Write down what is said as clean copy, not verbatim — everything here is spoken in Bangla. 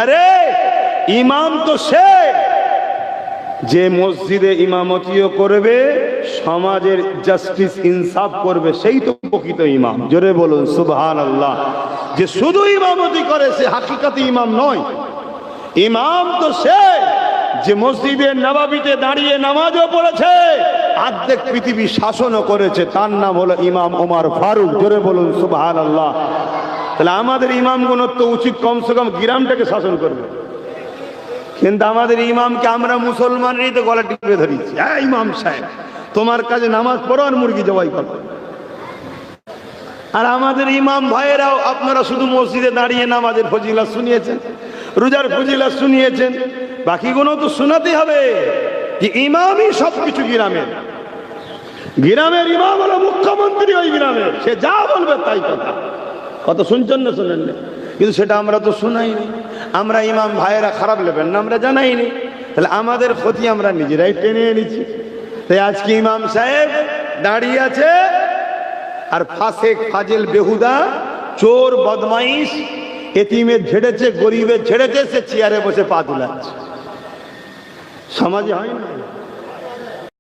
আরে ইমাম তো সে যে মসজিদে ইমামতিও করবে, সমাজের জাস্টিস ইনসাফ করবে, সেই তো প্রকৃত ইমাম। জোরে বলুন সুবহানাল্লাহ। যে শুধু ইমামতি করে সে হাকিকাতে ইমাম নয়। ইমাম তো সে যে মসজিদে নববীতে দাঁড়িয়ে নামাজও পড়েছে, অর্ধেক পৃথিবী শাসনও করেছে, তার নাম হলো ইমাম ওমর ফারুক। জোরে বলুন সুবহানাল্লাহ। তাহলে আমাদের ইমামগুলোর তো উচিত কমসে কম গ্রামটাকে শাসন করবে, কিন্তু আমাদের ইমামকে আমরা মুসলমানেরই তো গলা টিপে ধরেছি। হ্যাঁ ইমাম সাহেব, তোমার কাছে নামাজ পড়ো আর মুরগি জবাই করো। আর আমাদের ইমাম ভাইয়েরাও আপনারা শুধু মসজিদে দাঁড়িয়ে নামাজের ফজিলত শুনিয়েছেন, রোজার ফজিলত শুনিয়েছেন, বাকিগুলো তো শোনাতে হবে যে ইমামই সবকিছু। গ্রামের গ্রামের ইমাম হলো মুখ্যমন্ত্রী ওই গ্রামের, সে যা বলবে তাই কথা। কত শুনছেন না শোনেন না, কিন্তু সেটা আমরা তো শোনাইনি। আমরা ইমাম ভাইয়েরা খারাপ নেবেন না, আমরা জানাইনি। তাহলে আমাদের ক্ষতি আমরা নিজেরাই টেনে এনেছি। তাই আজকে ইমাম সাহেব দাঁড়িয়ে আছে আর ফাসেক ফাজেল বেহুদা চোর বদমাইশ এতিমের ঝেড়েছে, গরিবের ঝেড়েছে, সে চেয়ারে বসে পা দুলাচ্ছে। সমাজে হয় না।